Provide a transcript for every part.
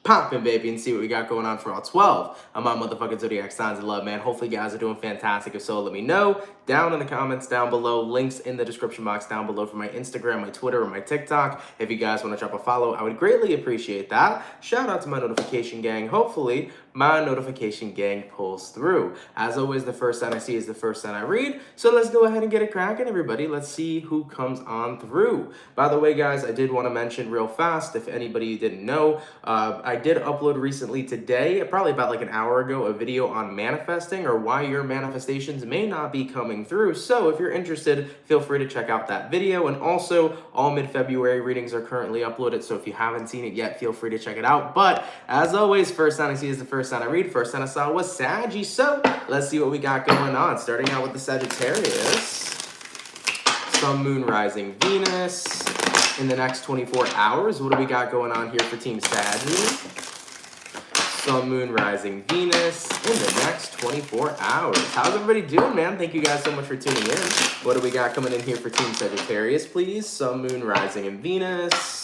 popping, baby, and see what we got going on for all 12 of my motherfucking zodiac signs of love, man. Hopefully, you guys are doing fantastic. If so, let me know down in the comments down below. Links in the description box down below for my Instagram, my Twitter, or my TikTok. If you guys want to drop a follow, I would greatly appreciate that. Shout out to my notification gang. Hopefully, my notification gang pulls through. As always, the first sign I see is the first sign I read. So let's go ahead and get it cracking, everybody. Let's see who comes on through. By the way, guys, I did want to mention real fast, if anybody didn't know, I did upload recently today, probably about like an hour ago, a video on manifesting or why your manifestations may not be coming through. So if you're interested, feel free to check out that video. And also, all mid-February readings are currently uploaded. So if you haven't seen it yet, feel free to check it out. But as always, first sign I see is the first sign I read. First sign I saw was Saggy. So let's see what we got going on. Starting out with the Sagittarius. Sun, Moon, Rising, Venus. In the next 24 hours, what do we got going on here for Team Saggy? Sun, Moon, Rising, Venus in the next 24 hours. How's everybody doing, man? Thank you guys so much for tuning in. What do we got coming in here for Team Sagittarius, please? Sun, Moon, Rising, and Venus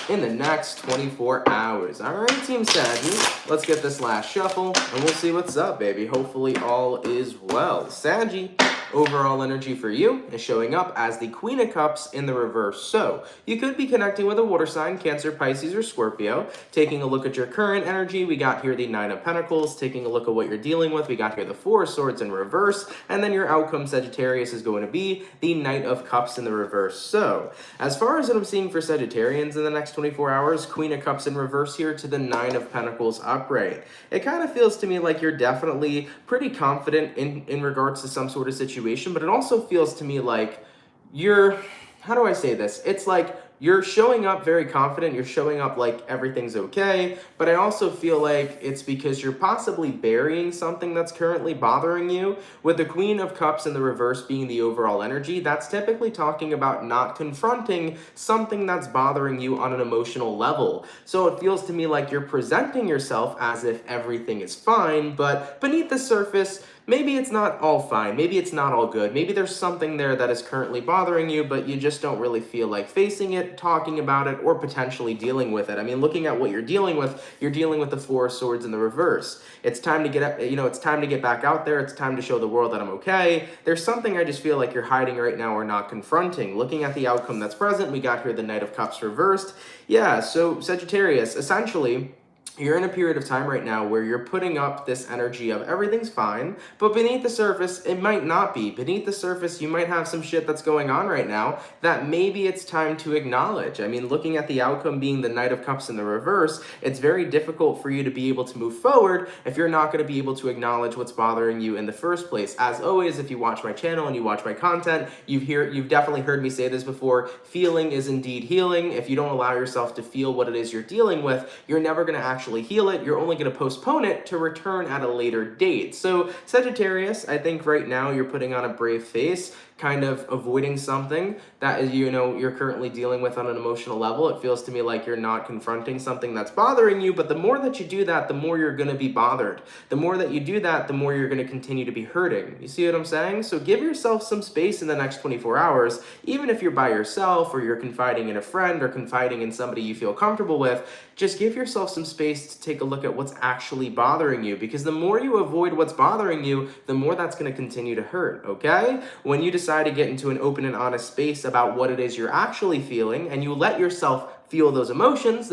in the next 24 hours. All right, Team Saggy, let's get this last shuffle, and we'll see what's up, baby. Hopefully all is well. Saggy, overall energy for you is showing up as the Queen of Cups in the reverse. So you could be connecting with a water sign, Cancer, Pisces, or Scorpio. Taking a look at your current energy, we got here the Nine of Pentacles. Taking a look at what you're dealing with, we got here the Four of Swords in reverse. And then your outcome, Sagittarius, is going to be the Knight of Cups in the reverse. So as far as what I'm seeing for Sagittarians in the next 24 hours, Queen of Cups in reverse here to the Nine of Pentacles upright. It kind of feels to me like you're definitely pretty confident in regards to some sort of situation, but it also feels to me like you're, how do I say this? It's like you're showing up very confident, you're showing up like everything's okay, but I also feel like it's because you're possibly burying something that's currently bothering you. With the Queen of Cups in the reverse being the overall energy, that's typically talking about not confronting something that's bothering you on an emotional level. So it feels to me like you're presenting yourself as if everything is fine, but beneath the surface, maybe it's not all fine, maybe it's not all good, maybe there's something there that is currently bothering you, but you just don't really feel like facing it, talking about it, or potentially dealing with it. I mean, looking at what you're dealing with the Four of Swords in the reverse. It's time to get, it's time to get back out there, it's time to show the world that I'm okay. There's something I just feel like you're hiding right now or not confronting. Looking at the outcome that's present, we got here the Knight of Cups reversed. Yeah, so Sagittarius, essentially, you're in a period of time right now where you're putting up this energy of everything's fine, but beneath the surface, it might not be. Beneath the surface, you might have some shit that's going on right now that maybe it's time to acknowledge. I mean, looking at the outcome being the Knight of Cups in the reverse, it's very difficult for you to be able to move forward if you're not going to be able to acknowledge what's bothering you in the first place. As always, if you watch my channel and you watch my content, you've definitely heard me say this before, feeling is indeed healing. If you don't allow yourself to feel what it is you're dealing with, you're never going to actually heal it. You're only going to postpone it to return at a later date. So Sagittarius, I think right now you're putting on a brave face, kind of avoiding something that is, you're currently dealing with on an emotional level. It feels to me like you're not confronting something that's bothering you, but the more that you do that, the more you're going to be bothered. The more that you do that, the more you're going to continue to be hurting. You see what I'm saying? So give yourself some space in the next 24 hours, even if you're by yourself or you're confiding in a friend or confiding in somebody you feel comfortable with. Just give yourself some space to take a look at what's actually bothering you, because the more you avoid what's bothering you, the more that's going to continue to hurt, okay? When you decide to get into an open and honest space about what it is you're actually feeling, and you let yourself feel those emotions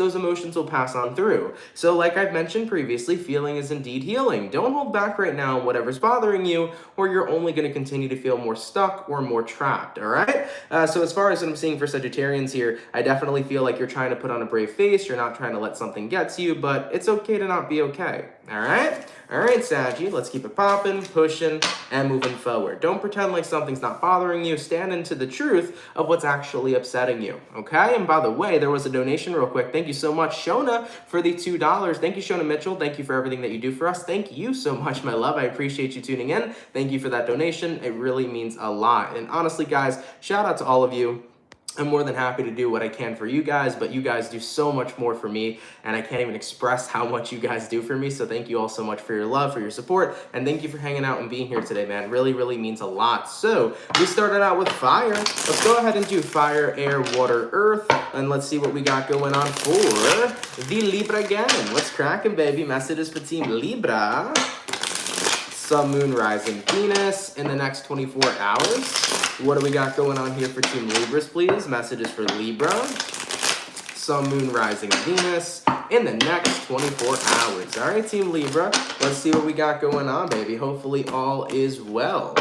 will pass on through. So like I've mentioned previously, feeling is indeed healing. Don't hold back right now on whatever's bothering you, or you're only going to continue to feel more stuck or more trapped, all right? So as far as what I'm seeing for Sagittarians here, I definitely feel like you're trying to put on a brave face, you're not trying to let something get to you, but it's okay to not be okay, all right? All right, Saggy, let's keep it popping, pushing, and moving forward. Don't pretend like something's not bothering you. Stand into the truth of what's actually upsetting you, okay? And by the way, there was a donation real quick. Thank you so much, Shona, for the $2. Thank you, Shona Mitchell. Thank you for everything that you do for us. Thank you so much, my love. I appreciate you tuning in. Thank you for that donation. It really means a lot. And honestly, guys, shout out to all of you. I'm more than happy to do what I can for you guys, but you guys do so much more for me, and I can't even express how much you guys do for me. So thank you all so much for your love, for your support, and thank you for hanging out and being here today, man. Really, really means a lot. So we started out with fire. Let's go ahead and do fire, air, water, earth, and let's see what we got going on for the Libra gang. What's cracking, baby? Messages for Team Libra. Sun, Moon, Rising, Venus in the next 24 hours. What do we got going on here for Team Libras, please? Messages for Libra. Sun, Moon, Rising, Venus in the next 24 hours. All right, Team Libra, let's see what we got going on, baby. Hopefully all is well.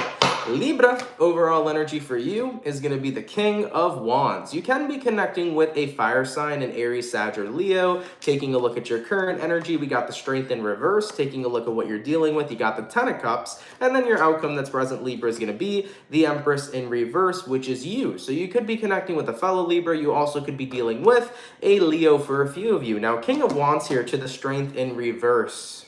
Libra, overall energy for you is going to be the King of Wands. You can be connecting with a fire sign, an Aries, Sag, or Leo. Taking a look at your current energy, we got the Strength in reverse. Taking a look at what you're dealing with, you got the Ten of Cups. And then your outcome that's present, Libra, is going to be the Empress in reverse, which is you. So you could be connecting with a fellow Libra. You also could be dealing with a Leo for a few of you. Now, King of Wands here to the Strength in reverse.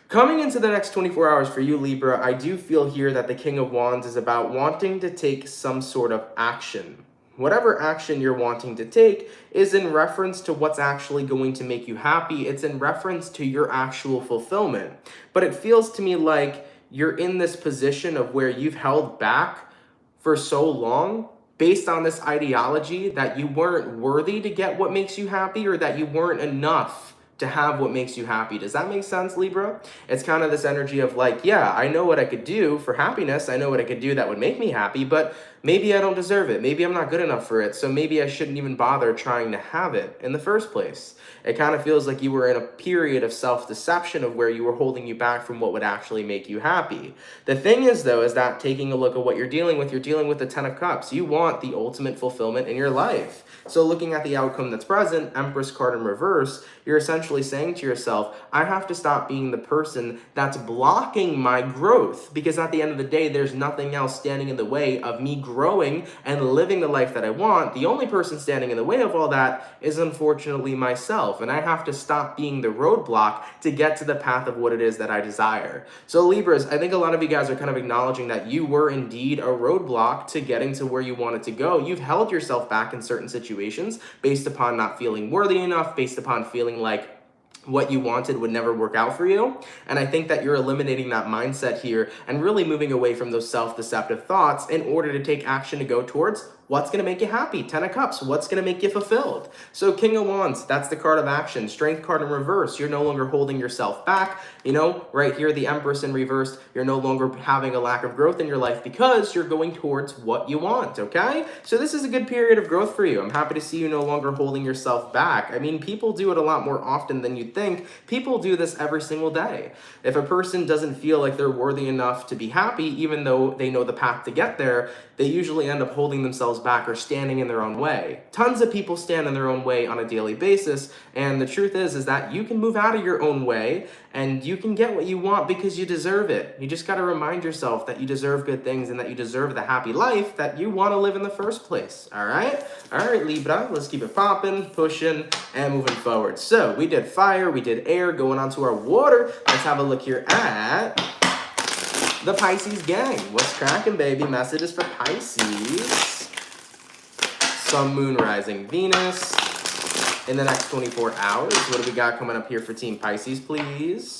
Coming into the next 24 hours for you, Libra, I do feel here that the King of Wands is about wanting to take some sort of action. Whatever action you're wanting to take is in reference to what's actually going to make you happy. It's in reference to your actual fulfillment. But it feels to me like you're in this position of where you've held back for so long based on this ideology that you weren't worthy to get what makes you happy, or that you weren't enough to have what makes you happy. Does that make sense, Libra? It's kind of this energy of like, yeah, I know what I could do for happiness. I know what I could do that would make me happy, but maybe I don't deserve it. Maybe I'm not good enough for it. So maybe I shouldn't even bother trying to have it in the first place. It kind of feels like you were in a period of self-deception of where you were holding you back from what would actually make you happy. The thing is, though, is that taking a look at what you're dealing with the Ten of Cups. You want the ultimate fulfillment in your life. So looking at the outcome that's present, Empress card in reverse, you're essentially saying to yourself, I have to stop being the person that's blocking my growth, because at the end of the day, there's nothing else standing in the way of me growing and living the life that I want. The only person standing in the way of all that is unfortunately myself, and I have to stop being the roadblock to get to the path of what it is that I desire. So Libras, I think a lot of you guys are kind of acknowledging that you were indeed a roadblock to getting to where you wanted to go. You've held yourself back in certain situations based upon not feeling worthy enough, based upon feeling like what you wanted would never work out for you. And I think that you're eliminating that mindset here and really moving away from those self-deceptive thoughts in order to take action to go towards what's going to make you happy. Ten of Cups, what's going to make you fulfilled? So King of Wands, that's the card of action. Strength card in reverse, you're no longer holding yourself back. You know, right here, the Empress in reverse, you're no longer having a lack of growth in your life because you're going towards what you want, okay? So this is a good period of growth for you. I'm happy to see you no longer holding yourself back. I mean, people do it a lot more often than you'd think. People do this every single day. If a person doesn't feel like they're worthy enough to be happy, even though they know the path to get there, they usually end up holding themselves back or standing in their own way. Tons of people stand in their own way on a daily basis, and the truth is that you can move out of your own way and you can get what you want because you deserve it. You just got to remind yourself that you deserve good things and that you deserve the happy life that you want to live in the first place. All right, Libra, let's keep it popping, pushing, and moving forward. So we did fire, we did air, going on to our water. Let's have a look here at the Pisces gang. What's cracking, baby? Messages for Pisces. Sun, Moon, Rising, Venus in the next 24 hours. What do we got coming up here for Team Pisces, please?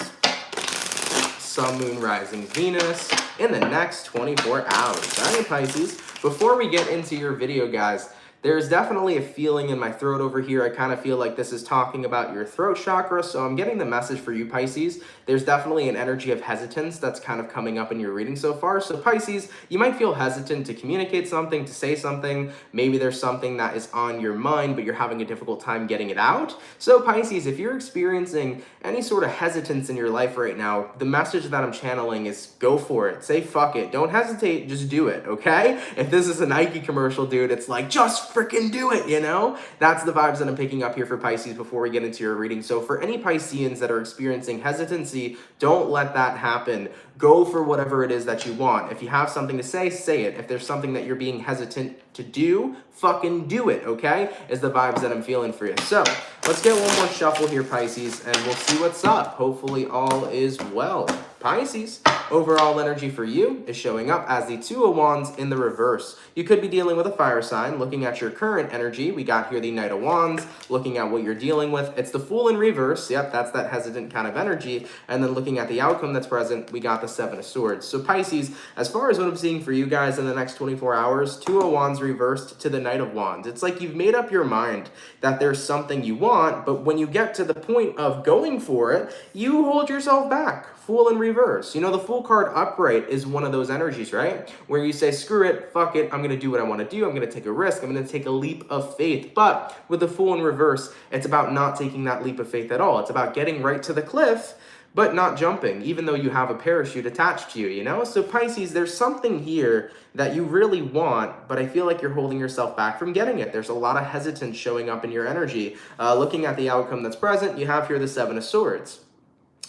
Sun, Moon, Rising, Venus in the next 24 hours. All right, Pisces. Before we get into your video, guys, there's definitely a feeling in my throat over here. I kind of feel like this is talking about your throat chakra, so I'm getting the message for you, Pisces. There's definitely an energy of hesitance that's kind of coming up in your reading so far. So Pisces, you might feel hesitant to communicate something, to say something. Maybe there's something that is on your mind, but you're having a difficult time getting it out. So Pisces, if you're experiencing any sort of hesitance in your life right now, the message that I'm channeling is go for it. Say fuck it. Don't hesitate, just do it, okay? If this is a Nike commercial, dude, it's like, just freaking do it, you know? That's the vibes that I'm picking up here for Pisces before we get into your reading. So for any Pisceans that are experiencing hesitancy, don't let that happen. Go for whatever it is that you want. If you have something to say it. If there's something that you're being hesitant to do, fucking do it, okay? Is the vibes that I'm feeling for you. So let's get one more shuffle here, Pisces, and we'll see what's up. Hopefully all is well. Pisces, overall energy for you is showing up as the Two of Wands in the reverse. You could be dealing with a fire sign. Looking at your current energy, we got here the Knight of Wands. Looking at what you're dealing with, it's the Fool in reverse. Yep, that's that hesitant kind of energy. And then looking at the outcome that's present, we got the Seven of Swords. So Pisces, as far as what I'm seeing for you guys in the next 24 hours, Two of Wands reversed to the Knight of Wands. It's like you've made up your mind that there's something you want, but when you get to the point of going for it, you hold yourself back. Fool in reverse. You know, the Fool card upright is one of those energies, right? Where you say, screw it, fuck it, I'm going to do what I want to do, I'm going to take a risk, I'm going to take a leap of faith. But with the Fool in reverse, it's about not taking that leap of faith at all. It's about getting right to the cliff, but not jumping, even though you have a parachute attached to you, you know? So Pisces, there's something here that you really want, but I feel like you're holding yourself back from getting it. There's a lot of hesitance showing up in your energy. Looking at the outcome that's present, you have here the Seven of Swords.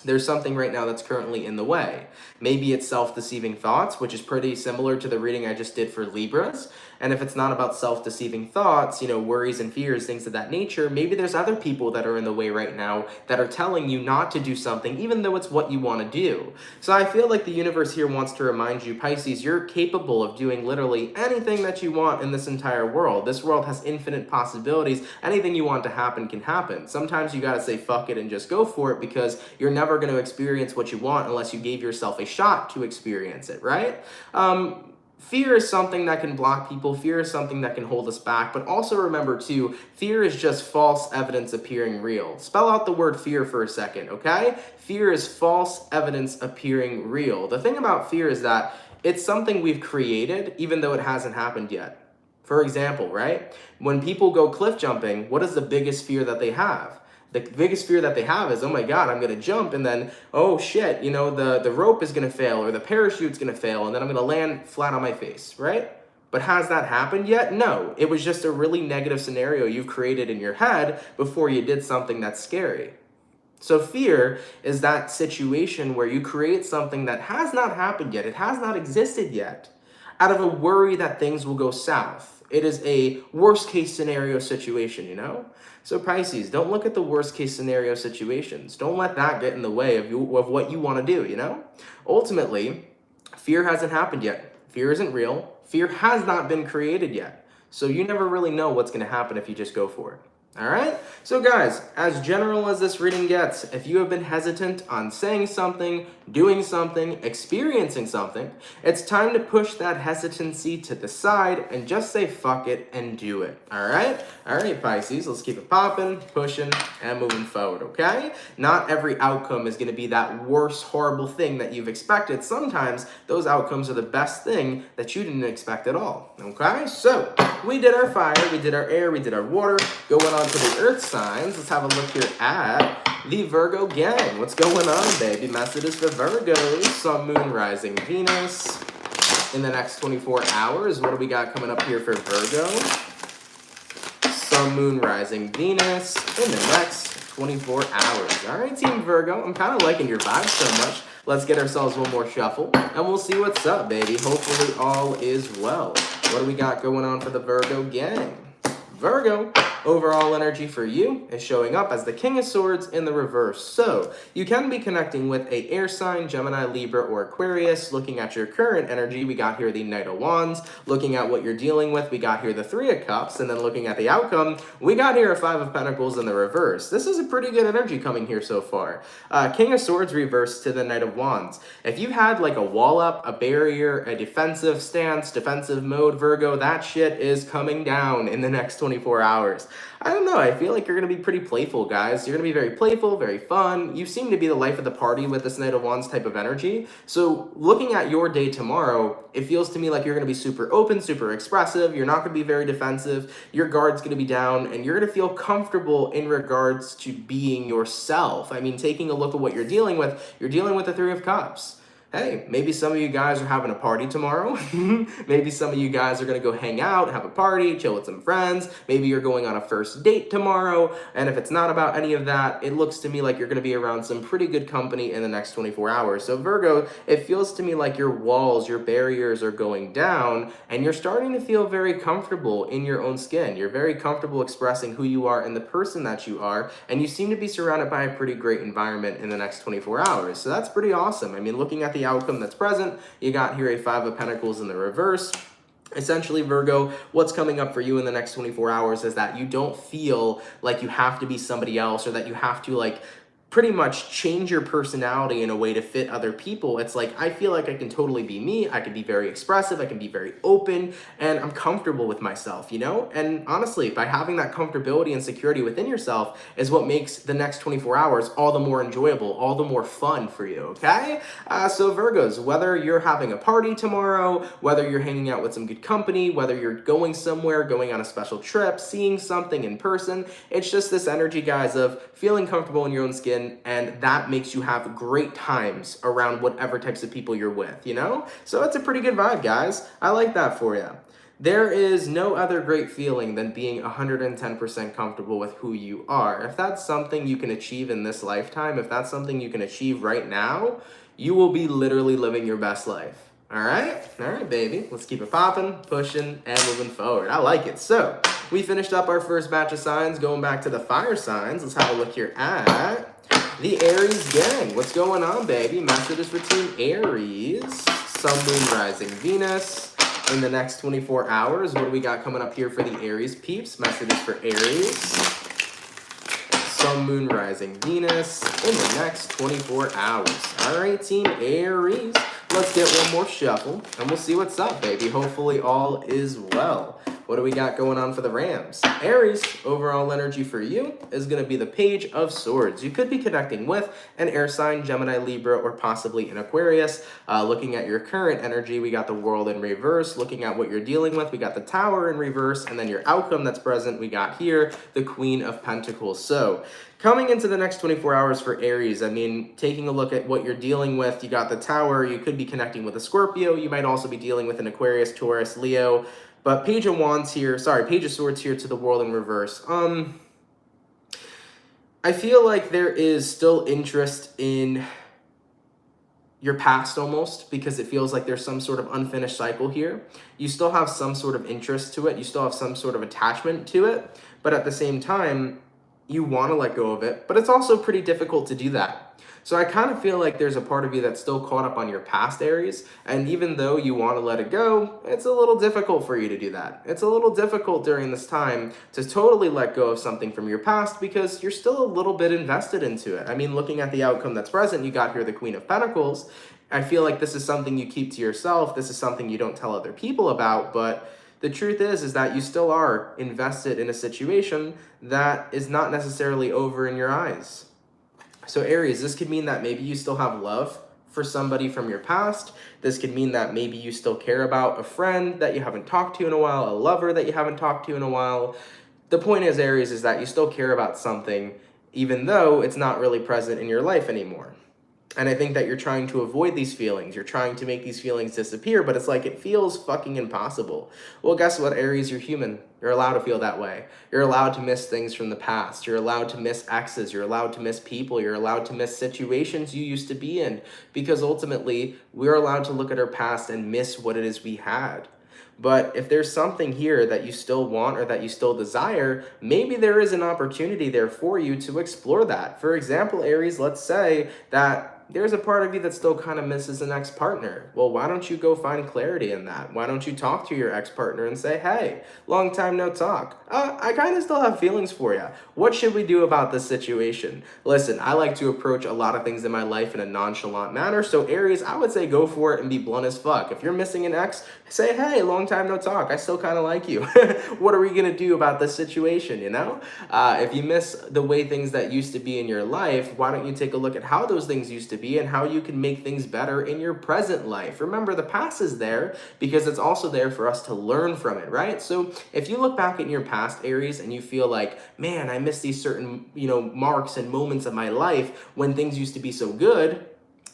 There's something right now that's currently in the way. Maybe it's self-deceiving thoughts, which is pretty similar to the reading I just did for Libras. And if it's not about self-deceiving thoughts, you know, worries and fears, things of that nature, maybe there's other people that are in the way right now that are telling you not to do something, even though it's what you want to do. So I feel like the universe here wants to remind you, Pisces, you're capable of doing literally anything that you want in this entire world. This world has infinite possibilities. Anything you want to happen can happen. Sometimes you got to say fuck it and just go for it, because you're never going to experience what you want unless you gave yourself a shot to experience it, right? Fear is something that can block people. Fear is something that can hold us back. But also remember, too, fear is just false evidence appearing real. Spell out the word fear for a second, okay? Fear is false evidence appearing real. The thing about fear is that it's something we've created, even though it hasn't happened yet. For example, right? When people go cliff jumping, what is the biggest fear that they have? The biggest fear that they have is, oh my God, I'm going to jump, and then, oh shit, you know, the rope is going to fail, or the parachute's going to fail, and then I'm going to land flat on my face, right? But has that happened yet? No. It was just a really negative scenario you've created in your head before you did something that's scary. So fear is that situation where you create something that has not happened yet, it has not existed yet, out of a worry that things will go south. It is a worst case scenario situation, you know? So Pisces, don't look at the worst case scenario situations. Don't let that get in the way of what you want to do, you know? Ultimately, fear hasn't happened yet. Fear isn't real. Fear has not been created yet. So you never really know what's going to happen if you just go for it. All right? So guys, as general as this reading gets, if you have been hesitant on saying something, doing something, experiencing something, it's time to push that hesitancy to the side and just say fuck it and do it. All right? All right, Pisces, let's keep it popping, pushing, and moving forward, okay? Not every outcome is going to be that worst, horrible thing that you've expected. Sometimes those outcomes are the best thing that you didn't expect at all, okay? So we did our fire, we did our air, we did our water. Going on to the earth signs, let's have a look here at the Virgo gang. What's going on, baby? Messages for Virgos, Sun, Moon, Rising, Venus. In the next 24 hours, what do we got coming up here for Virgo? Sun, Moon, Rising, Venus in the next 24 hours. All right, Team Virgo, I'm kind of liking your vibe so much. Let's get ourselves one more shuffle, and we'll see what's up, baby. Hopefully all is well. What do we got going on for the Virgo gang? Virgo, overall energy for you is showing up as the King of Swords in the reverse. So you can be connecting with a air sign, Gemini, Libra, or Aquarius. Looking at your current energy, we got here the Knight of Wands. Looking at what you're dealing with, we got here the Three of Cups. And then looking at the outcome, we got here a Five of Pentacles in the reverse. This is a pretty good energy coming here so far. King of Swords reversed to the Knight of Wands. If you had like a wall up, a barrier, a defensive stance, defensive mode, Virgo, that shit is coming down in the next 24 hours. I don't know, I feel like you're going to be pretty playful, guys. You're going to be very playful, very fun. You seem to be the life of the party with this Knight of Wands type of energy. So looking at your day tomorrow, it feels to me like you're going to be super open, super expressive. You're not going to be very defensive. Your guard's going to be down, and you're going to feel comfortable in regards to being yourself. I mean, taking a look at what you're dealing with the Three of Cups. hey, maybe some of you guys are having a party tomorrow. Maybe some of you guys are going to go hang out, have a party, chill with some friends. Maybe you're going on a first date tomorrow. And if it's not about any of that, it looks to me like you're going to be around some pretty good company in the next 24 hours. So Virgo, it feels to me like your walls, your barriers are going down, and you're starting to feel very comfortable in your own skin. You're very comfortable expressing who you are and the person that you are, and you seem to be surrounded by a pretty great environment in the next 24 hours. So that's pretty awesome. I mean, looking at the outcome that's present, you got here a Five of Pentacles in the reverse. Essentially, Virgo, what's coming up for you in the next 24 hours is that you don't feel like you have to be somebody else, or that you have to like pretty much change your personality in a way to fit other people. It's like, I feel like I can totally be me. I can be very expressive. I can be very open, and I'm comfortable with myself, you know? And honestly, by having that comfortability and security within yourself is what makes the next 24 hours all the more enjoyable, all the more fun for you, okay? So Virgos, whether you're having a party tomorrow, whether you're hanging out with some good company, whether you're going somewhere, going on a special trip, seeing something in person, it's just this energy, guys, of feeling comfortable in your own skin, and that makes you have great times around whatever types of people you're with, you know? So it's a pretty good vibe, guys. I like that for you. There is no other great feeling than being 110% comfortable with who you are. If that's something you can achieve in this lifetime, if that's something you can achieve right now, you will be literally living your best life. All right, baby. Let's keep it popping, pushing, and moving forward. I like it. So we finished up our first batch of signs, going back to the fire signs. Let's have a look here at the Aries gang. What's going on, baby? Messages for Team Aries. Sun, Moon, Rising, Venus. In the next 24 hours, what do we got coming up here for the Aries peeps? Messages for Aries. Sun, Moon, Rising, Venus. In the next 24 hours. All right, Team Aries. Let's get one more shuffle, and we'll see what's up, baby. Hopefully all is well. What do we got going on for the Rams? Aries, overall energy for you is going to be the Page of Swords. You could be connecting with an air sign, Gemini, Libra, or possibly an Aquarius. Looking at your current energy, we got the World in reverse. Looking at what you're dealing with, we got the Tower in reverse. And then your outcome that's present, we got here the Queen of Pentacles. So coming into the next 24 hours for Aries, I mean, taking a look at what you're dealing with, you got the Tower. You could be connecting with a Scorpio. You might also be dealing with an Aquarius, Taurus, Leo. But Page of Swords here to the World in reverse. I feel like there is still interest in your past almost, because it feels like there's some sort of unfinished cycle here. You still have some sort of interest to it. You still have some sort of attachment to it. But at the same time, you want to let go of it. But it's also pretty difficult to do that. So I kind of feel like there's a part of you that's still caught up on your past, Aries, and even though you want to let it go, it's a little difficult for you to do that. It's a little difficult during this time to totally let go of something from your past because you're still a little bit invested into it. I mean, looking at the outcome that's present, you got here the Queen of Pentacles. I feel like this is something you keep to yourself. This is something you don't tell other people about, but the truth is that you still are invested in a situation that is not necessarily over in your eyes. So Aries, this could mean that maybe you still have love for somebody from your past. This could mean that maybe you still care about a friend that you haven't talked to in a while, a lover that you haven't talked to in a while. The point is, Aries, is that you still care about something, even though it's not really present in your life anymore. And I think that you're trying to avoid these feelings. You're trying to make these feelings disappear, but it's like it feels fucking impossible. Well, guess what, Aries? You're human. You're allowed to feel that way. You're allowed to miss things from the past. You're allowed to miss exes. You're allowed to miss people. You're allowed to miss situations you used to be in, because ultimately, we're allowed to look at our past and miss what it is we had. But if there's something here that you still want or that you still desire, maybe there is an opportunity there for you to explore that. For example, Aries, let's say that there's a part of you that still kind of misses an ex-partner. Well, why don't you go find clarity in that? Why don't you talk to your ex-partner and say, hey, long time no talk. I kind of still have feelings for you. What should we do about this situation? Listen, I like to approach a lot of things in my life in a nonchalant manner. So Aries, I would say go for it and be blunt as fuck. If you're missing an ex, say, hey, long time no talk. I still kind of like you. What are we going to do about this situation, you know? If you miss the way things that used to be in your life, why don't you take a look at how those things used to be and how you can make things better in your present life. Remember, the past is there because it's also there for us to learn from it, right? So if you look back in your past, Aries, and you feel like, man, I miss these certain, marks and moments of my life when things used to be so good,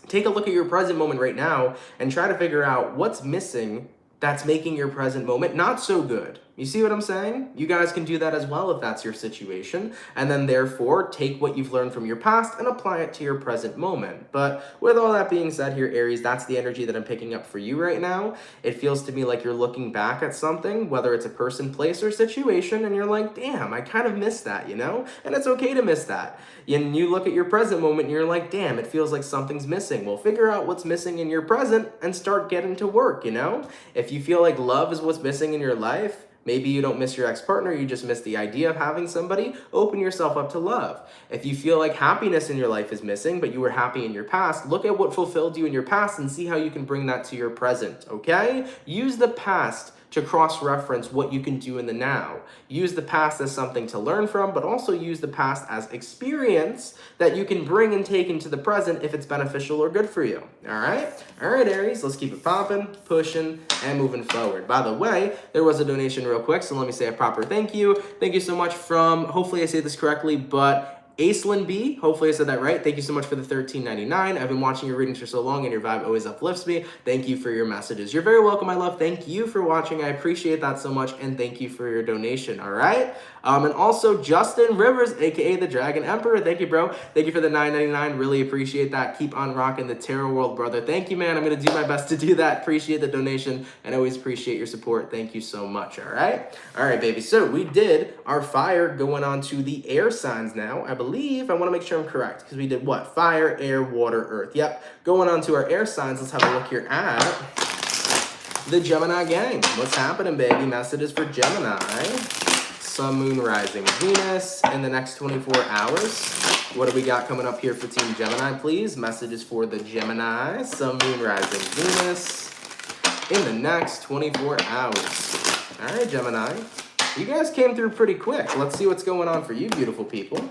take a look at your present moment right now and try to figure out what's missing that's making your present moment not so good. You see what I'm saying? You guys can do that as well if that's your situation. And then therefore, take what you've learned from your past and apply it to your present moment. But with all that being said here, Aries, that's the energy that I'm picking up for you right now. It feels to me like you're looking back at something, whether it's a person, place, or situation, and you're like, damn, I kind of missed that, you know? And it's okay to miss that. And you look at your present moment and you're like, damn, it feels like something's missing. Well, figure out what's missing in your present and start getting to work, you know? If you feel like love is what's missing in your life, maybe you don't miss your ex-partner, you just miss the idea of having somebody, open yourself up to love. If you feel like happiness in your life is missing, but you were happy in your past, look at what fulfilled you in your past and see how you can bring that to your present, okay? Use the past to cross-reference what you can do in the now. Use the past as something to learn from, but also use the past as experience that you can bring and take into the present if it's beneficial or good for you, all right? All right, Aries, let's keep it popping, pushing, and moving forward. By the way, there was a donation real quick, so let me say a proper thank you. Thank you so much from, hopefully I say this correctly, but Aislinn B, hopefully I said that right. Thank you so much for the $13.99. I've been watching your readings for so long and your vibe always uplifts me. Thank you for your messages. You're very welcome, my love. Thank you for watching. I appreciate that so much, and thank you for your donation, all right? And also Justin Rivers, aka the Dragon Emperor. Thank you, bro. Thank you for the $9.99. Really appreciate that. Keep on rocking the tarot world, brother. Thank you, man. I'm gonna do my best to do that. Appreciate the donation and always appreciate your support. Thank you so much, all right? All right, baby. So we did our fire, going on to the air signs now. I believe, I wanna make sure I'm correct, because we did what? Fire, air, water, earth. Yep, going on to our air signs. Let's have a look here at the Gemini gang. What's happening, baby? Messages for Gemini. Sun, Moon, Rising, Venus in the next 24 hours. What do we got coming up here for Team Gemini, please? Messages for the Gemini. Sun, Moon, Rising, Venus in the next 24 hours. All right, Gemini. You guys came through pretty quick. Let's see what's going on for you, beautiful people.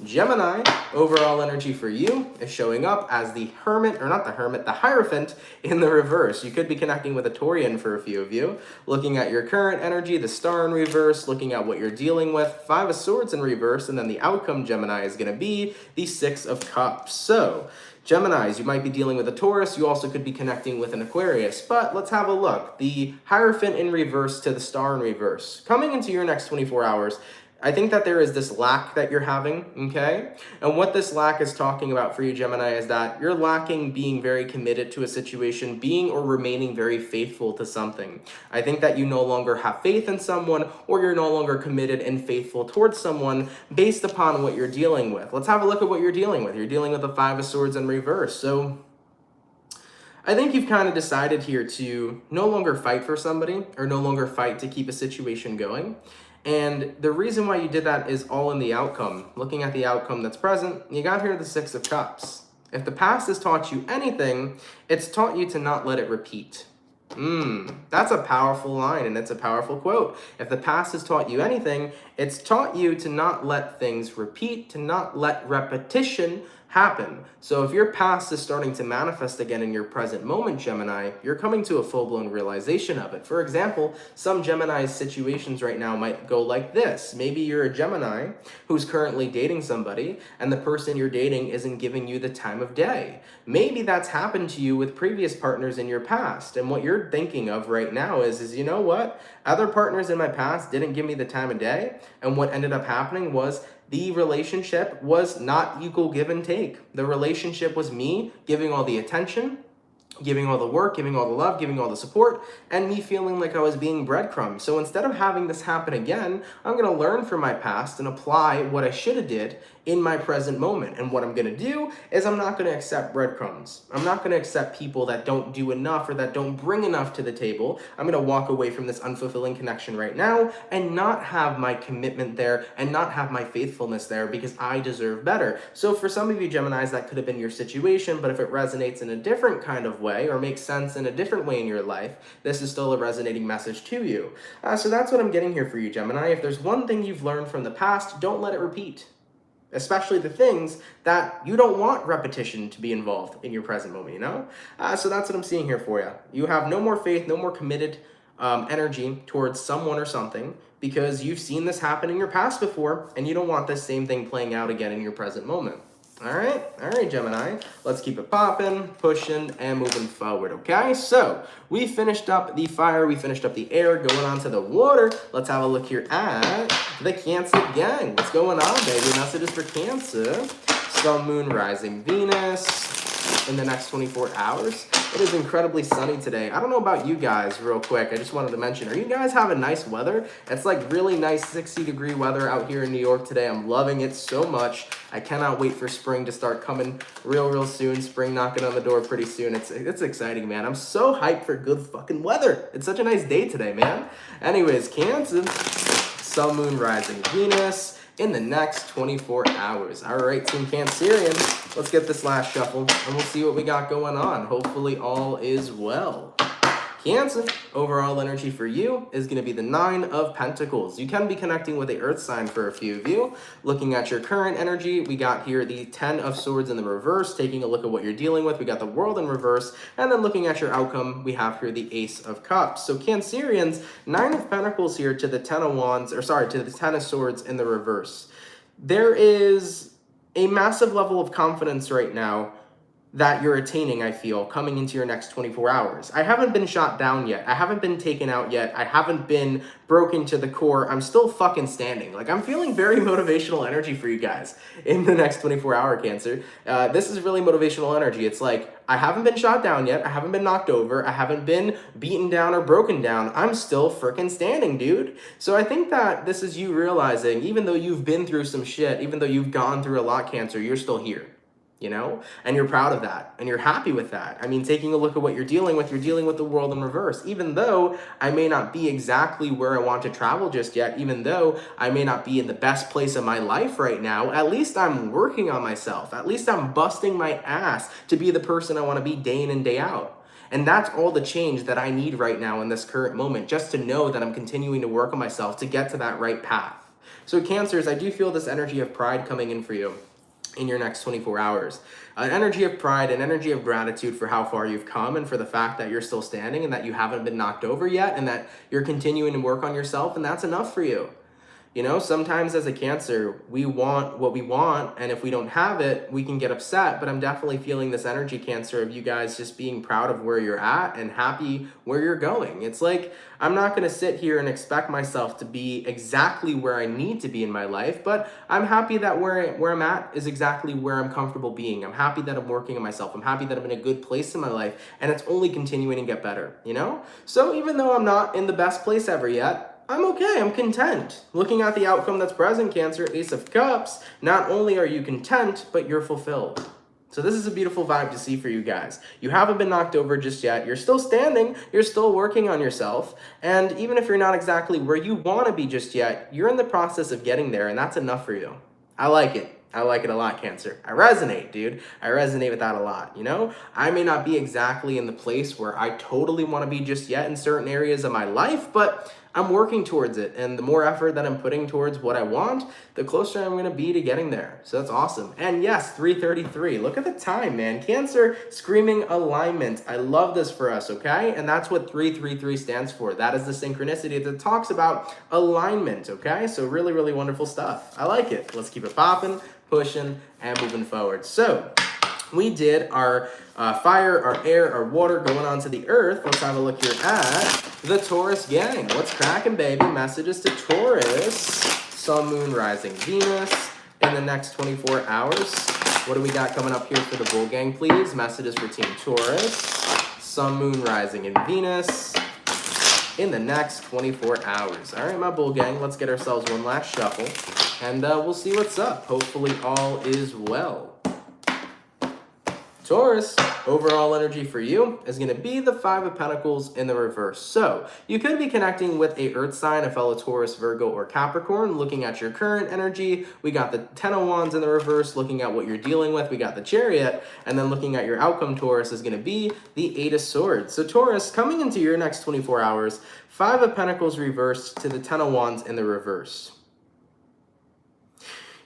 Gemini, overall energy for you is showing up as the Hermit, or not the Hermit, the Hierophant in the reverse. You could be connecting with a Taurian for a few of you. Looking at your current energy, the Star in reverse, looking at what you're dealing with, Five of Swords in reverse, and then the outcome, Gemini, is going to be the Six of Cups. So, Geminis, you might be dealing with a Taurus. You also could be connecting with an Aquarius. But let's have a look. The Hierophant in reverse to the Star in reverse. Coming into your next 24 hours, I think that there is this lack that you're having, okay? And what this lack is talking about for you, Gemini, is that you're lacking being very committed to a situation, being or remaining very faithful to something. I think that you no longer have faith in someone, or you're no longer committed and faithful towards someone based upon what you're dealing with. Let's have a look at what you're dealing with. You're dealing with the Five of Swords in reverse. So I think you've kind of decided here to no longer fight for somebody, or no longer fight to keep a situation going. And the reason why you did that is all in the outcome. Looking at the outcome that's present, you got here the Six of Cups. If the past has taught you anything, it's taught you to not let it repeat. That's a powerful line, and it's a powerful quote. If the past has taught you anything, it's taught you to not let things repeat, to not let repetition happen. So if your past is starting to manifest again in your present moment, Gemini, you're coming to a full-blown realization of it. For example, some Gemini's situations right now might go like this. Maybe you're a Gemini who's currently dating somebody, and the person you're dating isn't giving you the time of day. Maybe that's happened to you with previous partners in your past, and what you're thinking of right now is you know what? Other partners in my past didn't give me the time of day, and what ended up happening was the relationship was not equal give and take. The relationship was me giving all the attention, giving all the work, giving all the love, giving all the support, and me feeling like I was being breadcrumbed. So instead of having this happen again, I'm gonna learn from my past and apply what I should have did in my present moment. And what I'm gonna do is I'm not gonna accept breadcrumbs. I'm not gonna accept people that don't do enough or that don't bring enough to the table. I'm gonna walk away from this unfulfilling connection right now and not have my commitment there and not have my faithfulness there because I deserve better. So for some of you Geminis, that could have been your situation, but if it resonates in a different kind of way or makes sense in a different way in your life, this is still a resonating message to you. So that's what I'm getting here for you, Gemini. If there's one thing you've learned from the past, don't let it repeat. Especially the things that you don't want repetition to be involved in your present moment, you know? So that's what I'm seeing here for you. You have no more faith, no more committed energy towards someone or something because you've seen this happen in your past before and you don't want this same thing playing out again in your present moment. All right, Gemini. Let's keep it popping, pushing, and moving forward, okay? So, we finished up the fire, we finished up the air, going on to the water. Let's have a look here at the Cancer gang. What's going on, baby? Messages for Cancer. Sun, Moon, Rising, Venus in the next 24 hours. It is incredibly sunny today. I don't know about you guys real quick. I just wanted to mention, are you guys having nice weather? It's like really nice 60-degree weather out here in New York today. I'm loving it so much. I cannot wait for spring to start coming real soon. Spring knocking on the door pretty soon. It's exciting, man. I'm so hyped for good fucking weather. It's such a nice day today, man. Anyways, Cancer, Sun, Moon, Rising, Venus in the next 24 hours. All right, Team Cancerian, let's get this last shuffle and we'll see what we got going on. Hopefully all is well. Cancer, overall energy for you is going to be the 9 of Pentacles. You can be connecting with the Earth sign for a few of you. Looking at your current energy, we got here the 10 of Swords in the reverse. Taking a look at what you're dealing with, we got the World in reverse. And then looking at your outcome, we have here the Ace of Cups. So Cancerians, 9 of Pentacles here to the 10 of Wands, or sorry, to the 10 of Swords in the reverse. There is a massive level of confidence right now that you're attaining, I feel, coming into your next 24 hours. I haven't been shot down yet. I haven't been taken out yet. I haven't been broken to the core. I'm still fucking standing. Like, I'm feeling very motivational energy for you guys in the next 24-hour Cancer. This is really motivational energy. It's like, I haven't been shot down yet. I haven't been knocked over. I haven't been beaten down or broken down. I'm still freaking standing, dude. So I think that this is you realizing, even though you've been through some shit, even though you've gone through a lot, Cancer, you're still here. You know, and you're proud of that and you're happy with that. I mean, taking a look at what you're dealing with the World in reverse. Even though I may not be exactly where I want to travel just yet, even though I may not be in the best place of my life right now, at least I'm working on myself. At least I'm busting my ass to be the person I want to be day in and day out. And that's all the change that I need right now in this current moment, just to know that I'm continuing to work on myself to get to that right path. So Cancers, I do feel this energy of pride coming in for you in your next 24 hours. An energy of pride, an energy of gratitude for how far you've come and for the fact that you're still standing and that you haven't been knocked over yet and that you're continuing to work on yourself, and that's enough for you. You know, sometimes as a Cancer, we want what we want, and if we don't have it, we can get upset, but I'm definitely feeling this energy, Cancer, of you guys just being proud of where you're at and happy where you're going. It's like, I'm not going to sit here and expect myself to be exactly where I need to be in my life, but I'm happy that where I'm at is exactly where I'm comfortable being. I'm happy that I'm working on myself. I'm happy that I'm in a good place in my life, and it's only continuing to get better, you know? So even though I'm not in the best place ever yet, I'm okay, I'm content. Looking at the outcome that's present, Cancer, Ace of Cups, not only are you content, but you're fulfilled. So this is a beautiful vibe to see for you guys. You haven't been knocked over just yet. You're still standing, you're still working on yourself, and even if you're not exactly where you want to be just yet, you're in the process of getting there, and that's enough for you. I like it. I like it a lot, Cancer. I resonate, dude. I resonate with that a lot, you know? I may not be exactly in the place where I totally want to be just yet in certain areas of my life, but I'm working towards it, and the more effort that I'm putting towards what I want, the closer I'm going to be to getting there. So that's awesome. And yes, 3:33. Look at the time, man. Cancer screaming alignment. I love this for us, okay? And that's what 333 stands for. That is the synchronicity that talks about alignment, okay? So really, really wonderful stuff. I like it. Let's keep it popping, pushing, and moving forward. So we did our fire, our air, our water, going on to the earth. Let's have a look here at the Taurus gang. What's cracking, baby? Messages to Taurus. Sun, Moon, Rising, Venus in the next 24 hours. What do we got coming up here for the Bull gang, please? Messages for Team Taurus. Sun, Moon, Rising, and Venus in the next 24 hours. All right, my Bull gang, let's get ourselves one last shuffle, and we'll see what's up. Hopefully all is well. Taurus, overall energy for you is going to be the 5 of Pentacles in the reverse. So you could be connecting with a earth sign, a fellow Taurus, Virgo, or Capricorn. Looking at your current energy, we got the 10 of Wands in the reverse. Looking at what you're dealing with, we got the Chariot. And then looking at your outcome, Taurus, is going to be the 8 of Swords. So Taurus, coming into your next 24 hours, 5 of Pentacles reversed to the 10 of Wands in the reverse.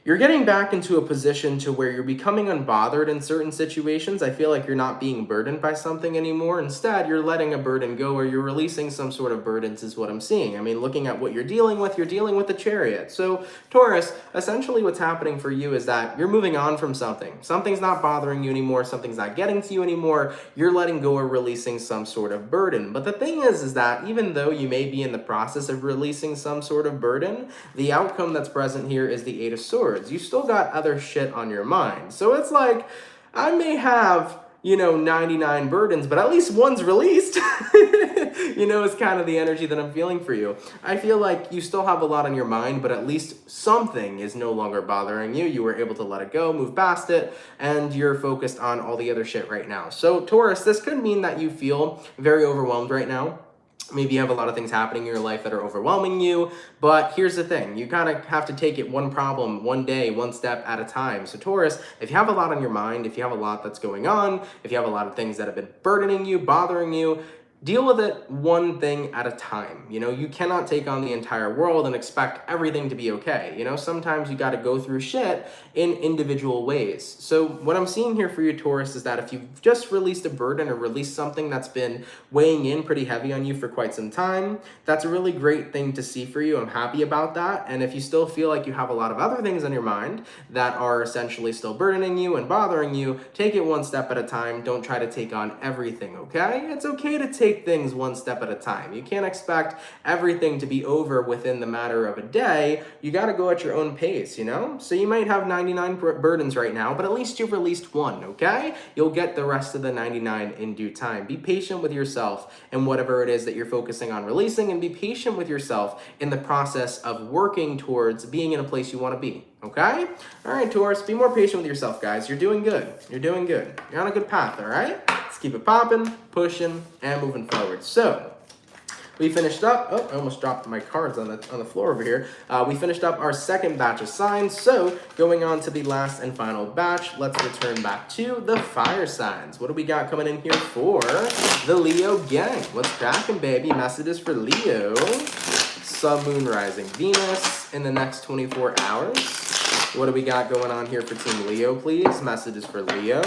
You're getting back into a position to where you're becoming unbothered in certain situations. I feel like you're not being burdened by something anymore. Instead, you're letting a burden go, or you're releasing some sort of burdens is what I'm seeing. I mean, looking at what you're dealing with the Chariot. So Taurus, essentially what's happening for you is that you're moving on from something. Something's not bothering you anymore. Something's not getting to you anymore. You're letting go or releasing some sort of burden. But the thing is that even though you may be in the process of releasing some sort of burden, the outcome that's present here is the Eight of Swords. You still got other shit on your mind. So it's like, I may have, 99 burdens, but at least one's released. It's kind of the energy that I'm feeling for you. I feel like you still have a lot on your mind, but at least something is no longer bothering you. You were able to let it go, move past it, and you're focused on all the other shit right now. So Taurus, this could mean that you feel very overwhelmed right now. Maybe you have a lot of things happening in your life that are overwhelming you, but here's the thing. You kind of have to take it one problem, one day, one step at a time. So Taurus, if you have a lot on your mind, if you have a lot that's going on, if you have a lot of things that have been burdening you, bothering you, deal with it one thing at a time. You cannot take on the entire world and expect everything to be okay. Sometimes you got to go through shit in individual ways. So what I'm seeing here for you, Taurus, is that if you've just released a burden or released something that's been weighing in pretty heavy on you for quite some time, that's a really great thing to see for you. I'm happy about that. And if you still feel like you have a lot of other things on your mind that are essentially still burdening you and bothering you, take it one step at a time. Don't try to take on everything, okay? It's okay to take things one step at a time. You can't expect everything to be over within the matter of a day. You got to go at your own pace, So you might have 99 burdens right now, but at least you've released one, okay? You'll get the rest of the 99 in due time. Be patient with yourself and whatever it is that you're focusing on releasing, and be patient with yourself in the process of working towards being in a place you want to be. Okay? All right, Taurus, be more patient with yourself, guys. You're doing good. You're doing good. You're on a good path, all right? Let's keep it popping, pushing, and moving forward. So, we finished up, I almost dropped my cards on the floor over here. We finished up our second batch of signs. So, going on to the last and final batch, let's return back to the fire signs. What do we got coming in here for the Leo gang? What's cracking, baby? Messages for Leo. Sun, Moon, Rising, Venus in the next 24 hours. What do we got going on here for Team Leo, please? Messages for Leo.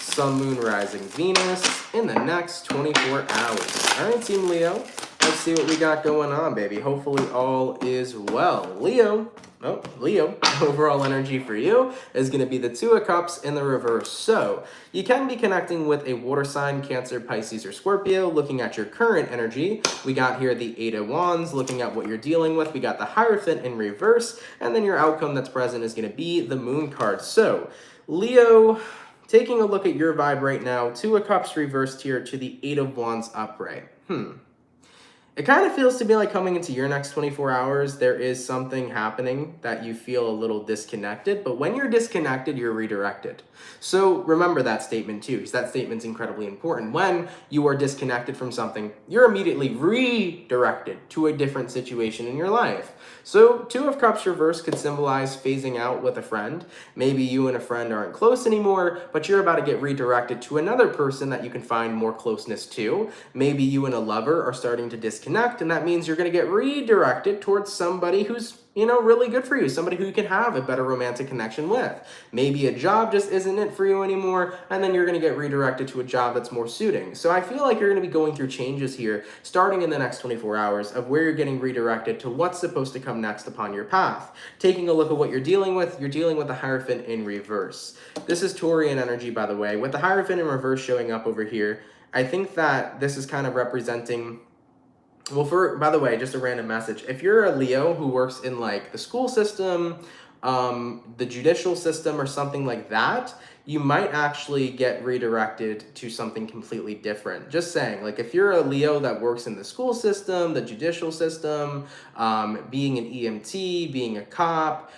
Sun, Moon, Rising, Venus in the next 24 hours. All right, Team Leo, let's see what we got going on, baby. Hopefully all is well. Leo, overall energy for you is going to be the Two of Cups in the reverse. So you can be connecting with a water sign, Cancer, Pisces, or Scorpio. Looking at your current energy, we got here the Eight of Wands. Looking at what you're dealing with, we got the Hierophant in reverse. And then your outcome that's present is going to be the Moon card. So Leo, taking a look at your vibe right now, Two of Cups reversed here to the Eight of Wands upright. It kind of feels to me like coming into your next 24 hours, there is something happening that you feel a little disconnected, but when you're disconnected, you're redirected. So remember that statement too, because that statement's incredibly important. When you are disconnected from something, you're immediately redirected to a different situation in your life. So Two of Cups reverse could symbolize phasing out with a friend. Maybe you and a friend aren't close anymore, but you're about to get redirected to another person that you can find more closeness to. Maybe you and a lover are starting to disconnect, and that means you're going to get redirected towards somebody who's really good for you, somebody who you can have a better romantic connection with. Maybe a job just isn't it for you anymore, and then you're going to get redirected to a job that's more suiting. So I feel like you're going to be going through changes here, starting in the next 24 hours of where you're getting redirected to what's supposed to come next upon your path. Taking a look at what you're dealing with the Hierophant in reverse. This is Taurian energy, by the way. With the Hierophant in reverse showing up over here, I think that this is kind of representing, well, by the way, just a random message. If you're a Leo who works in like the school system, the judicial system, or something like that, you might actually get redirected to something completely different. Just saying, like if you're a Leo that works in the school system, the judicial system, being an EMT, being a cop,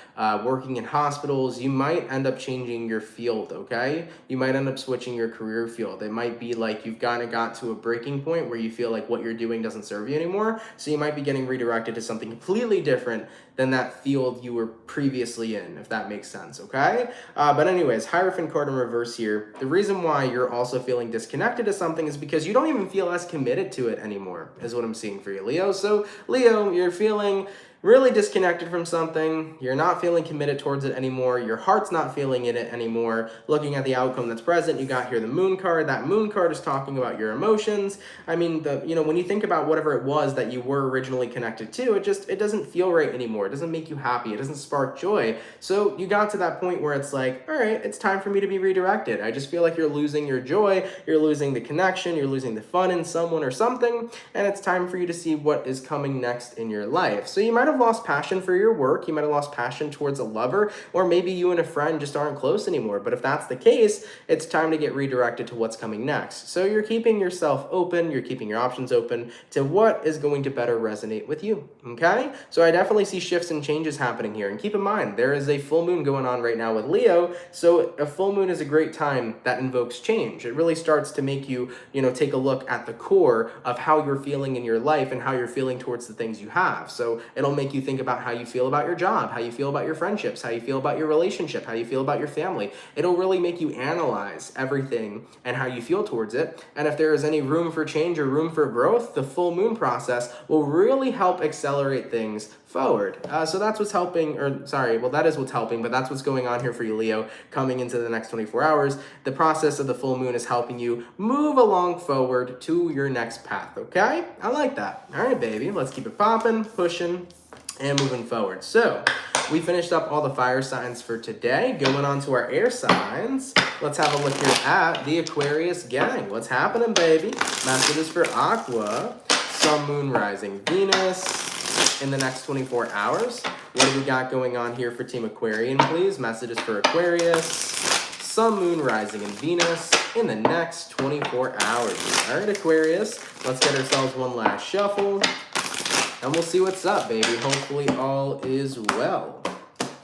working in hospitals, you might end up changing your field, okay? You might end up switching your career field. It might be like you've kind of got to a breaking point where you feel like what you're doing doesn't serve you anymore, so you might be getting redirected to something completely different than that field you were previously in, if that makes sense, okay? But anyways, Hierophant card in reverse here. The reason why you're also feeling disconnected to something is because you don't even feel as committed to it anymore, is what I'm seeing for you, Leo. So, Leo, you're feeling really disconnected from something. You're not feeling committed towards it anymore. Your heart's not feeling in it anymore. Looking at the outcome that's present, you got here the moon card. That moon card is talking about your emotions. I mean, when you think about whatever it was that you were originally connected to, it doesn't feel right anymore. It doesn't make you happy. It doesn't spark joy. So you got to that point where it's like, all right, it's time for me to be redirected. I just feel like you're losing your joy. You're losing the connection. You're losing the fun in someone or something. And it's time for you to see what is coming next in your life. So you might have lost passion for your work. You might have lost passion towards a lover, or maybe you and a friend just aren't close anymore. But if that's the case, it's time to get redirected to what's coming next. So you're keeping yourself open. You're keeping your options open to what is going to better resonate with you. Okay? So I definitely see shifts and changes happening here. And keep in mind, there is a full moon going on right now with Leo. So a full moon is a great time that invokes change. It really starts to make you, take a look at the core of how you're feeling in your life and how you're feeling towards the things you have. So it'll make you think about how you feel about your job, how you feel about your friendships, how you feel about your relationship, how you feel about your family. It'll really make you analyze everything and how you feel towards it. And if there is any room for change or room for growth, the full moon process will really help accelerate things forward. So that's what's helping, that is what's helping, but that's what's going on here for you, Leo, coming into the next 24 hours. The process of the full moon is helping you move along forward to your next path, okay? I like that. All right, baby, let's keep it popping, pushing, and moving forward. So we finished up all the fire signs for today. Going on to our air signs. Let's have a look here at the Aquarius gang. What's happening, baby? Messages for Aqua, Sun, Moon, Rising, Venus in the next 24 hours. What do we got going on here for Team Aquarian, please? Messages for Aquarius, Sun, Moon, Rising, and Venus in the next 24 hours. All right, Aquarius, let's get ourselves one last shuffle, and we'll see what's up, baby. Hopefully all is well.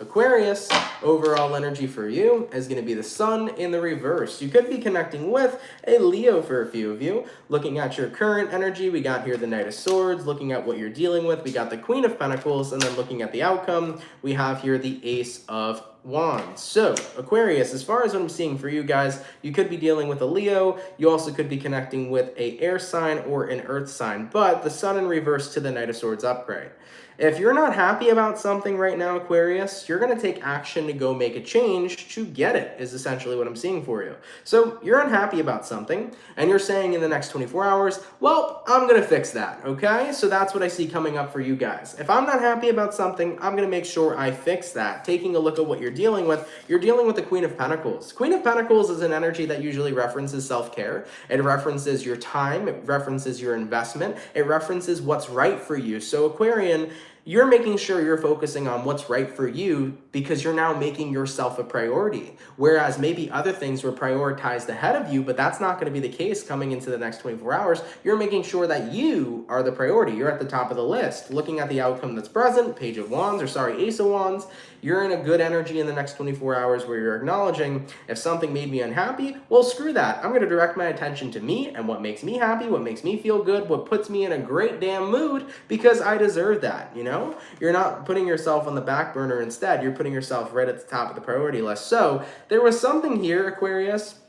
Aquarius, overall energy for you is going to be the Sun in the reverse. You could be connecting with a Leo for a few of you. Looking at your current energy, we got here the Knight of Swords. Looking at what you're dealing with, we got the Queen of Pentacles. And then looking at the outcome, we have here the Ace of Wands. So Aquarius, as far as what I'm seeing for you guys, you could be dealing with a Leo. You also could be connecting with a air sign or an earth sign, but the Sun in reverse to the Knight of Swords upgrade. If you're not happy about something right now, Aquarius, you're going to take action to go make a change to get it, is essentially what I'm seeing for you. So you're unhappy about something, and you're saying in the next 24 hours, well, I'm going to fix that, okay? So that's what I see coming up for you guys. If I'm not happy about something, I'm going to make sure I fix that. Taking a look at what you're dealing with the Queen of Pentacles. Queen of Pentacles is an energy that usually references self-care. It references your time. It references your investment. It references what's right for you. So Aquarian, you're making sure you're focusing on what's right for you because you're now making yourself a priority. Whereas maybe other things were prioritized ahead of you, but that's not going to be the case coming into the next 24 hours. You're making sure that you are the priority. You're at the top of the list. Looking at the outcome that's present, Ace of Wands, you're in a good energy in the next 24 hours where you're acknowledging, if something made me unhappy, well, screw that. I'm going to direct my attention to me and what makes me happy, what makes me feel good, what puts me in a great damn mood because I deserve that, You're not putting yourself on the back burner. Instead, you're putting yourself right at the top of the priority list. So there was something here, Aquarius,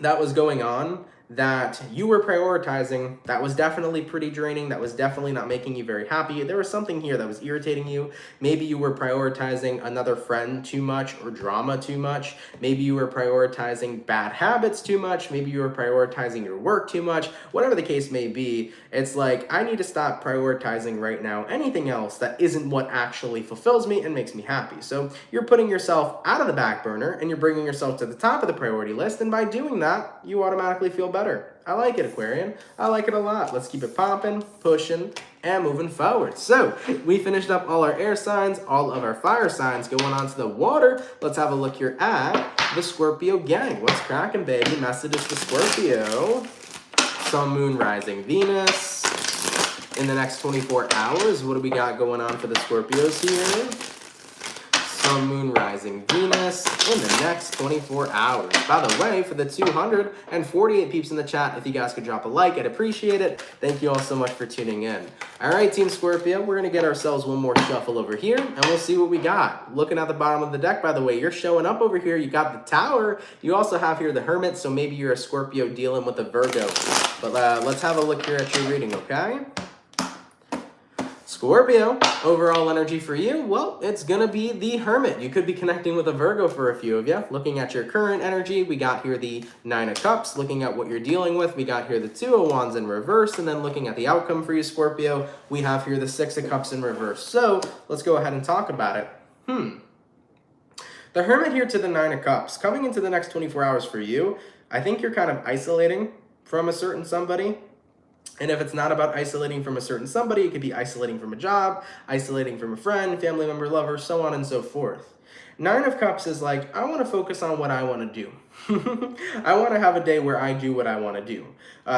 that was going on that you were prioritizing that was definitely pretty draining, that was definitely not making you very happy. There was something here that was irritating you. Maybe you were prioritizing another friend too much or drama too much. Maybe you were prioritizing bad habits too much. Maybe you were prioritizing your work too much. Whatever the case may be, it's like, I need to stop prioritizing right now anything else that isn't what actually fulfills me and makes me happy. So you're putting yourself out of the back burner and you're bringing yourself to the top of the priority list. And by doing that, you automatically feel better. I like it, Aquarian. I like it a lot. Let's keep it popping, pushing, and moving forward. So we finished up all our air signs, all of our fire signs. Going on to the water, let's have a look here at the Scorpio gang. What's cracking, baby? Messages for Scorpio. Sun, Moon, Rising, Venus in the next 24 hours. What do we got going on for the Scorpios here? Sun, Moon, Rising, Venus in the next 24 hours. By the way, for the 248 peeps in the chat, if you guys could drop a like, I'd appreciate it. Thank you all so much for tuning in. All right, Team Scorpio, we're going to get ourselves one more shuffle over here, and we'll see what we got. Looking at the bottom of the deck, by the way, you're showing up over here. You got the Tower. You also have here the Hermit, so maybe you're a Scorpio dealing with a Virgo. But let's have a look here at your reading, okay? Scorpio, overall energy for you, well, it's going to be the Hermit. You could be connecting with a Virgo for a few of you. Looking at your current energy, we got here the Nine of Cups. Looking at what you're dealing with, we got here the Two of Wands in reverse. And then looking at the outcome for you, Scorpio, we have here the Six of Cups in reverse. So let's go ahead and talk about it. The Hermit here to the Nine of Cups. Coming into the next 24 hours for you, I think you're kind of isolating from a certain somebody. And if it's not about isolating from a certain somebody, it could be isolating from a job, isolating from a friend, family member, lover, so on and so forth. Nine of Cups is like, I want to focus on what I want to do. I want to have a day where I do what I want to do.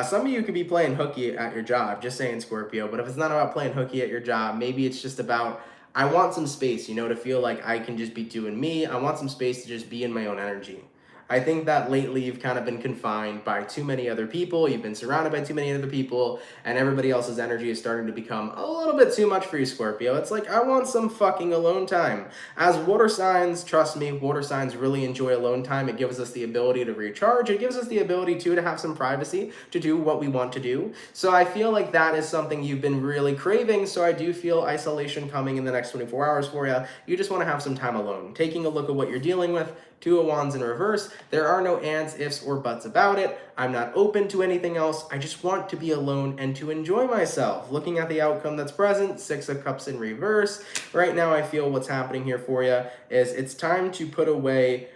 Some of you could be playing hooky at your job, just saying, Scorpio, but if it's not about playing hooky at your job, maybe it's just about, I want some space, you know, to feel like I can just be doing me. I want some space to just be in my own energy. I think that lately you've kind of been confined by too many other people. You've been surrounded by too many other people, and everybody else's energy is starting to become a little bit too much for you, Scorpio. It's like, I want some fucking alone time. As water signs, trust me, water signs really enjoy alone time. It gives us the ability to recharge. It gives us the ability to have some privacy, to do what we want to do. So I feel like that is something you've been really craving. So I do feel isolation coming in the next 24 hours for you. You just want to have some time alone. Taking a look at what you're dealing with, Two of Wands in reverse. There are no ands, ifs, or buts about it. I'm not open to anything else. I just want to be alone and to enjoy myself. Looking at the outcome that's present, Six of Cups in reverse. Right now, I feel what's happening here for you is it's time to put away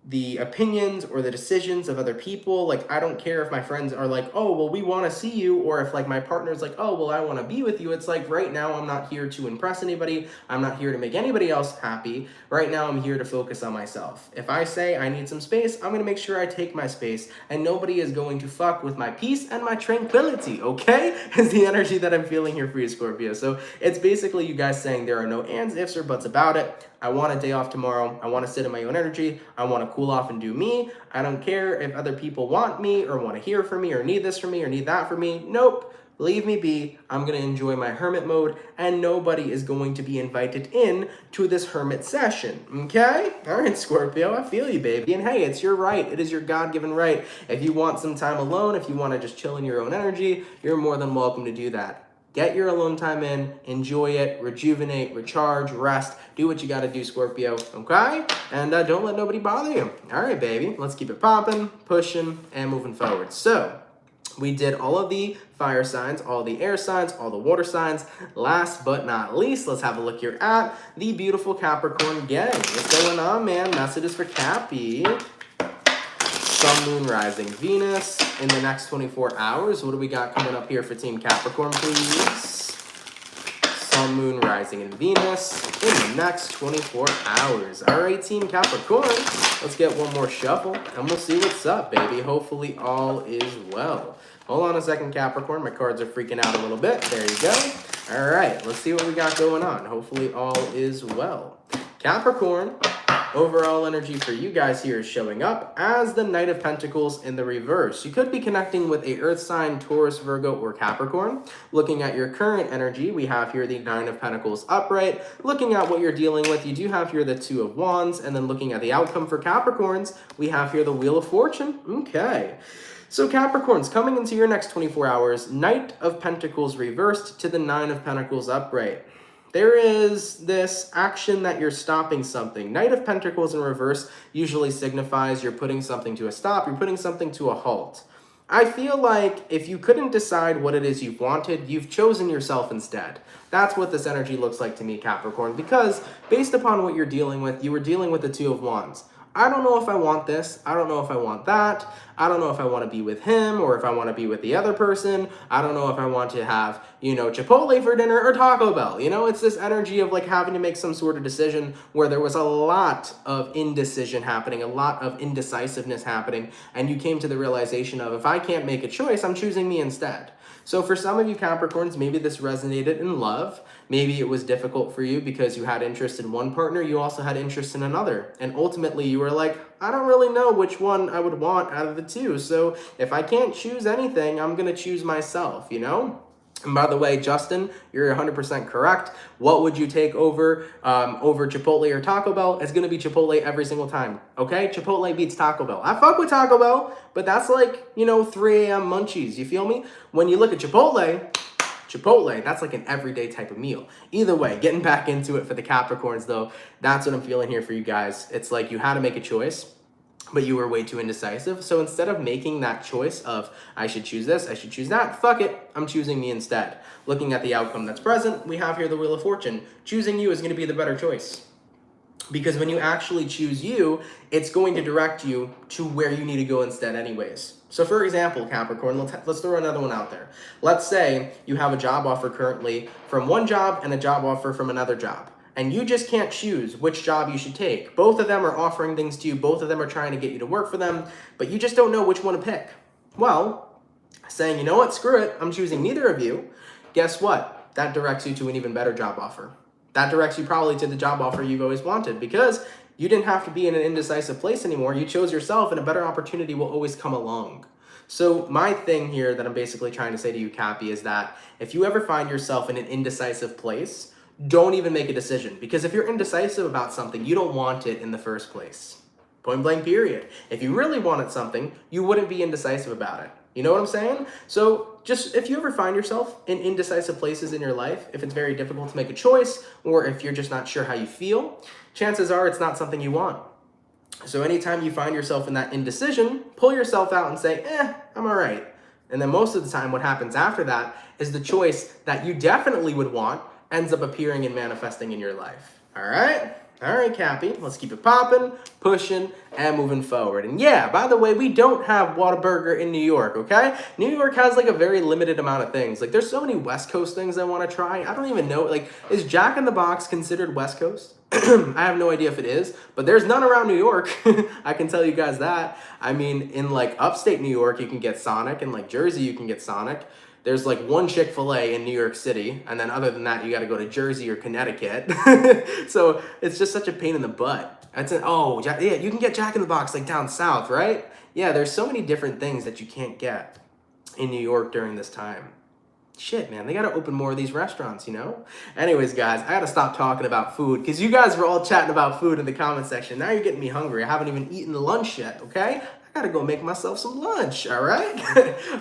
the opinions or the decisions of other people. Like, I don't care if my friends are like, oh, well, we want to see you, or if like my partner's like, oh, well, I want to be with you. It's like, right now, I'm not here to impress anybody. I'm not here to make anybody else happy. Right now, I'm here to focus on myself. If I say I need some space, I'm going to make sure I take my space, and nobody is going to fuck with my peace and my tranquility, okay? Is the energy that I'm feeling here for you, Scorpio. So it's basically you guys saying there are no ands, ifs, or buts about it. I want a day off tomorrow. I want to sit in my own energy. I want to cool off and do me. I don't care if other people want me or want to hear from me or need this from me or need that from me. Nope. Leave me be. I'm going to enjoy my hermit mode, and nobody is going to be invited in to this hermit session. Okay? All right, Scorpio, I feel you, baby. And hey, it's your right. It is your God-given right. If you want some time alone, if you want to just chill in your own energy, you're more than welcome to do that. Get your alone time in, enjoy it, rejuvenate, recharge, rest, do what you got to do, Scorpio, okay? And don't let nobody bother you. All right, baby, let's keep it popping, pushing, and moving forward. So we did all of the fire signs, all the air signs, all the water signs. Last but not least, let's have a look here at the beautiful Capricorn gang. What's going on, man? Messages for Cappy. Sun, Moon, Rising, Venus in the next 24 hours. What do we got coming up here for Team Capricorn, please? Sun, Moon, Rising, and Venus in the next 24 hours. All right, Team Capricorn, let's get one more shuffle, and we'll see what's up, baby. Hopefully all is well. Hold on a second, Capricorn. My cards are freaking out a little bit. There you go. All right, let's see what we got going on. Hopefully all is well. Capricorn, overall energy for you guys here is showing up as the Knight of Pentacles in the reverse. You could be connecting with a earth sign, Taurus, Virgo, or Capricorn. Looking at your current energy, we have here the Nine of Pentacles upright. Looking at what you're dealing with, you do have here the Two of Wands. And then looking at the outcome for Capricorns, we have here the Wheel of Fortune. Okay. So Capricorns, coming into your next 24 hours, Knight of Pentacles reversed to the Nine of Pentacles upright. There is this action that you're stopping something. Knight of Pentacles in reverse usually signifies you're putting something to a stop, you're putting something to a halt. I feel like if you couldn't decide what it is you've wanted, you've chosen yourself instead. That's what this energy looks like to me, Capricorn, because based upon what you're dealing with, you were dealing with the Two of Wands. I don't know if I want this. I don't know if I want that. I don't know if I want to be with him or if I want to be with the other person. I don't know if I want to have, Chipotle for dinner or Taco Bell. It's this energy of like having to make some sort of decision where there was a lot of indecision happening, a lot of indecisiveness happening. And you came to the realization of, if I can't make a choice, I'm choosing me instead. So for some of you Capricorns, maybe this resonated in love. Maybe it was difficult for you because you had interest in one partner, you also had interest in another. And ultimately you were like, I don't really know which one I would want out of the two. So if I can't choose anything, I'm going to choose myself, And by the way, Justin, you're 100% correct. What would you take over Chipotle or Taco Bell? It's going to be Chipotle every single time, okay? Chipotle beats Taco Bell. I fuck with Taco Bell, but that's like, 3 a.m. munchies, you feel me? When you look at Chipotle, Chipotle, that's like an everyday type of meal. Either way, getting back into it for the Capricorns though, that's what I'm feeling here for you guys. It's like you had to make a choice, but you were way too indecisive. So instead of making that choice of, I should choose this, I should choose that, fuck it, I'm choosing me instead. Looking at the outcome that's present, we have here the Wheel of Fortune. Choosing you is going to be the better choice. Because when you actually choose you, it's going to direct you to where you need to go instead anyways. So for example, Capricorn, let's throw another one out there. Let's say you have a job offer currently from one job and a job offer from another job. And you just can't choose which job you should take. Both of them are offering things to you. Both of them are trying to get you to work for them, but you just don't know which one to pick. Well, saying, you know what, screw it, I'm choosing neither of you. Guess what? That directs you to an even better job offer. That directs you probably to the job offer you've always wanted, because you didn't have to be in an indecisive place anymore. You chose yourself, and a better opportunity will always come along. So my thing here that I'm basically trying to say to you, Cappy, is that if you ever find yourself in an indecisive place, don't even make a decision, because if you're indecisive about something, you don't want it in the first place. Point blank period. If you really wanted something, you wouldn't be indecisive about it. You know what I'm saying? So just if you ever find yourself in indecisive places in your life, if it's very difficult to make a choice, or if you're just not sure how you feel, chances are it's not something you want. So anytime you find yourself in that indecision, pull yourself out and say, I'm all right. And then most of the time what happens after that is the choice that you definitely would want ends up appearing and manifesting in your life. All right? All right, Cappy, let's keep it popping, pushing, and moving forward. And yeah, by the way, we don't have Whataburger in New York, okay? New York has like a very limited amount of things. Like there's so many West Coast things I want to try. I don't even know, like, is Jack in the Box considered West Coast? I have no idea if it is, but there's none around New York. I can tell you guys that. I mean, in like upstate New York, you can get Sonic, and like Jersey, you can get Sonic. There's like one Chick-fil-A in New York City, and then other than that, you got to go to Jersey or Connecticut. So it's just such a pain in the butt. Yeah, you can get Jack in the Box like down south, right? Yeah, there's so many different things that you can't get in New York during this time. Shit, man, they got to open more of these restaurants, you know? Anyways, guys, I got to stop talking about food, because you guys were all chatting about food in the comment section. Now you're getting me hungry. I haven't even eaten the lunch yet, okay? I gotta go make myself some lunch, all right?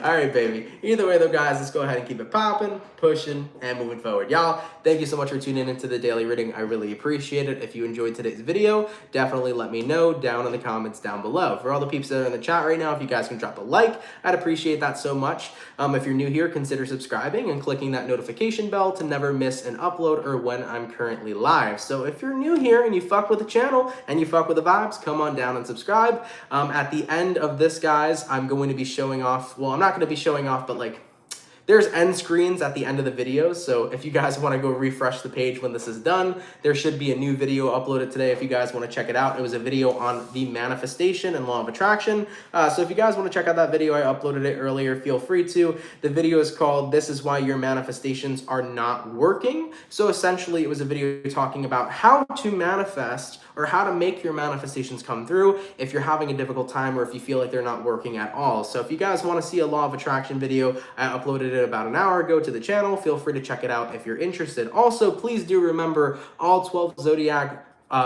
All right, baby. Either way, though, guys, let's go ahead and keep it popping, pushing, and moving forward. Y'all, thank you so much for tuning into the daily reading. I really appreciate it. If you enjoyed today's video, definitely let me know down in the comments down below. For all the peeps that are in the chat right now, if you guys can drop a like, I'd appreciate that so much. If you're new here, consider subscribing and clicking that notification bell to never miss an upload or when I'm currently live. So if you're new here and you fuck with the channel and you fuck with the vibes, come on down and subscribe. At the end of this, guys, I'm going to be showing off, well, I'm not going to be showing off, but like there's end screens at the end of the videos. So if you guys want to go refresh the page when this is done, there should be a new video uploaded today if you guys want to check it out. It was a video on the manifestation and law of attraction. So if you guys want to check out that video, I uploaded it earlier, feel free to. The video is called "This is Why Your Manifestations Are Not Working." So essentially it was a video talking about how to manifest or how to make your manifestations come through if you're having a difficult time or if you feel like they're not working at all. So if you guys want to see a law of attraction video, I uploaded it about an hour ago to the channel. Feel free to check it out if you're interested. Also, please do remember all 12 Zodiac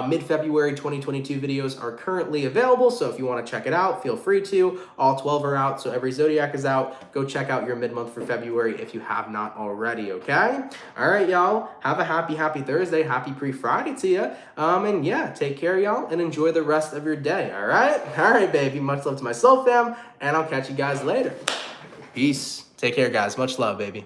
mid-February 2022 videos are currently available, so if you want to check it out, feel free to. All 12 are out, so every Zodiac is out. Go check out your mid-month for February if you have not already, okay? All right, y'all. Have a happy Thursday. Happy pre-Friday to you. And yeah, take care, y'all, and enjoy the rest of your day, all right? All right, baby. Much love to my soul fam, and I'll catch you guys later. Peace. Take care, guys. Much love, baby.